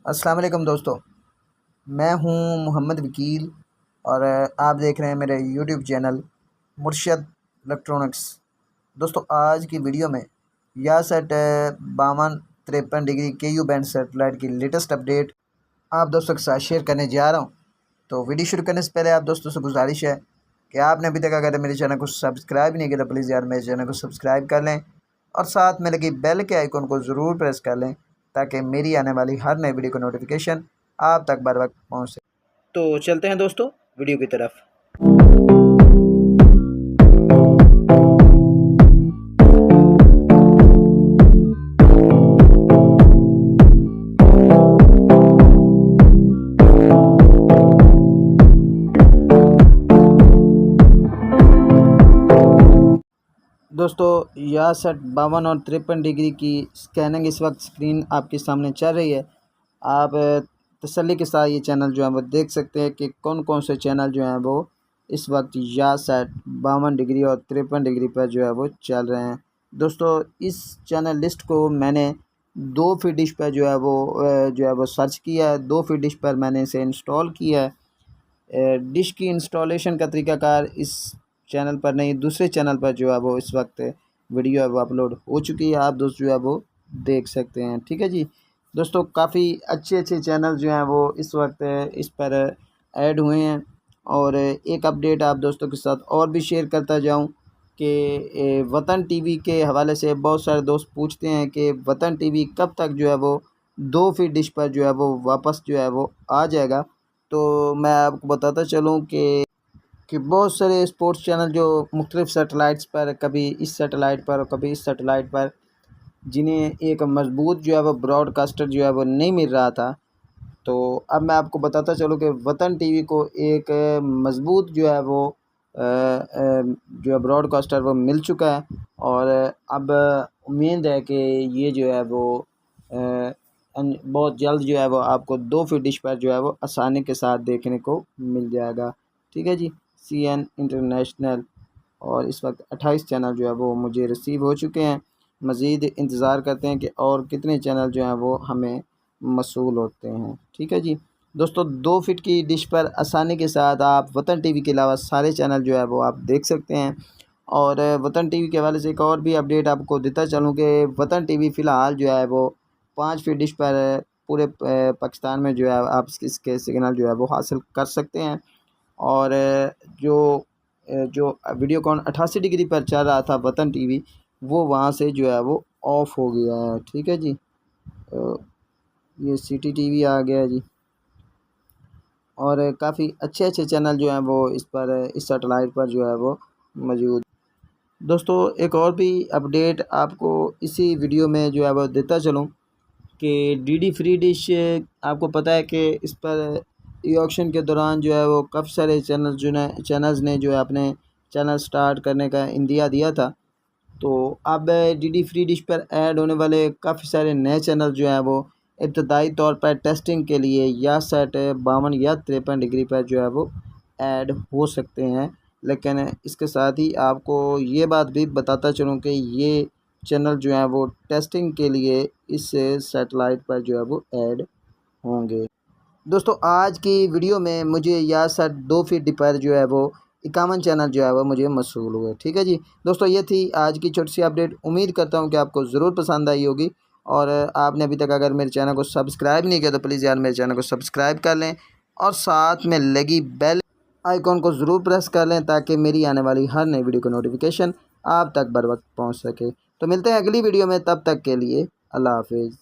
अस्सलाम वालेकुम दोस्तों, मैं हूं मोहम्मद वकील और आप देख रहे हैं मेरे यूट्यूब चैनल मुर्शद इलेक्ट्रॉनिक्स। दोस्तों आज की वीडियो में यासेट 52-53 डिग्री KU बैंड सेटेलाइट की लेटेस्ट अपडेट आप दोस्तों के साथ शेयर करने जा रहा हूं। तो वीडियो शुरू करने से पहले आप दोस्तों से गुजारिश है कि आपने अभी तक अगर मेरे चैनल को सब्सक्राइब नहीं किया तो प्लीज़ यार मेरे चैनल को सब्सक्राइब कर लें और साथ में लगी बेल के आइकन को ज़रूर प्रेस कर लें ताकि मेरी आने वाली हर नई वीडियो का नोटिफिकेशन आप तक बर वक्त पहुँच सके। तो चलते हैं दोस्तों वीडियो की तरफ। दोस्तों यासेट 52 और 53 डिग्री की स्कैनिंग इस वक्त स्क्रीन आपके सामने चल रही है। आप तसल्ली के साथ ये चैनल जो है वो देख सकते हैं कि कौन कौन से चैनल जो हैं वो इस वक्त यासेट 52 डिग्री और 53 डिग्री पर जो है वो चल रहे हैं। दोस्तों इस चैनल लिस्ट को मैंने 2 फीट डिश पर जो है वो सर्च किया है। 2 फीट डिश पर मैंने इसे इंस्टॉल किया है। डिश की इंस्टॉलेशन का तरीक़ाकार इस चैनल पर नहीं, दूसरे चैनल पर जो है वो इस वक्त वीडियो है वो अपलोड हो चुकी है। आप दोस्त जो है वो देख सकते हैं। ठीक है जी दोस्तों, काफ़ी अच्छे चैनल जो हैं वो इस वक्त इस पर ऐड हुए हैं। और एक अपडेट आप दोस्तों के साथ और भी शेयर करता जाऊं कि वतन टीवी के हवाले से बहुत सारे दोस्त पूछते हैं कि वतन टीवी कब तक जो है वो 2 फीट डिश पर जो है वो वापस जो है वो आ जाएगा। तो मैं आपको बताता चलूँ कि बहुत सारे स्पोर्ट्स चैनल जो मुख्तलिफ़ सैटेलाइट्स पर, कभी इस सैटेलाइट पर कभी इस सैटेलाइट पर, जिन्हें एक मज़बूत जो है वो ब्रॉडकास्टर जो है वो नहीं मिल रहा था, तो अब मैं आपको बताता चलूँ कि वतन टीवी को एक मज़बूत जो है वो जो है ब्रॉडकास्टर वो मिल चुका है। और अब उम्मीद है कि ये जो है वो बहुत जल्द जो है वो आपको 2 फीट डिश पर जो है वो आसानी के साथ देखने को मिल जाएगा। ठीक है जी। CN इंटरनेशनल और इस वक्त 28 चैनल जो है वो मुझे रिसीव हो चुके हैं। मज़ीद इंतज़ार करते हैं कि और कितने चैनल जो हैं वो हमें मसूल होते हैं। ठीक है जी दोस्तों, 2 फीट की डिश पर आसानी के साथ आप वतन टीवी के अलावा सारे चैनल जो है वो आप देख सकते हैं। और वतन टीवी के हवाले से एक और भी अपडेट आपको देता चलूँ कि वतन टीवी फ़िलहाल जो है वो 5 फीट डिश पर पूरे पाकिस्तान में जो है आप इसके सिग्नल जो है वो हासिल कर सकते हैं। और जो जो वीडियोकॉन 88 डिग्री पर चल रहा था वतन टीवी, वो वहाँ से जो है वो ऑफ़ हो गया है। ठीक है जी। ये सिटी टीवी आ गया जी। और काफ़ी अच्छे चैनल जो हैं वो इस सैटेलाइट पर जो है वो मौजूद। दोस्तों एक और भी अपडेट आपको इसी वीडियो में जो है वो देता चलूँ कि DD फ्री डिश, आपको पता है कि इस पर ई ऑक्शन के दौरान जो है वो काफ़ी सारे चैनल्स ने जो है अपने चैनल स्टार्ट करने का इंदिया दिया था। तो अब DD फ्री डिश पर ऐड होने वाले काफ़ी सारे नए चैनल जो हैं वो इब्तदाई तौर पर टेस्टिंग के लिए यासेट 52 या 53 डिग्री पर जो है वो ऐड हो सकते हैं। लेकिन इसके साथ ही आपको ये बात भी बताता चलूँ कि ये चैनल जो हैं वो टेस्टिंग के लिए इस सैटेलाइट पर जो है वो ऐड होंगे। दोस्तों आज की वीडियो में मुझे यासेट 2 फीट पर जो है वो 51 चैनल जो है वो मुझे मसूल हुए। ठीक है जी दोस्तों, ये थी आज की छोटी सी अपडेट। उम्मीद करता हूँ कि आपको ज़रूर पसंद आई होगी। और आपने अभी तक अगर मेरे चैनल को सब्सक्राइब नहीं किया तो प्लीज़ यार मेरे चैनल को सब्सक्राइब कर लें और साथ में लगी बेल आइकॉन को ज़रूर प्रेस कर लें ताकि मेरी आने वाली हर नई वीडियो का नोटिफिकेशन आप तक बर वक्त पहुँच सके। तो मिलते हैं अगली वीडियो में, तब तक के लिए अल्लाह हाफिज़।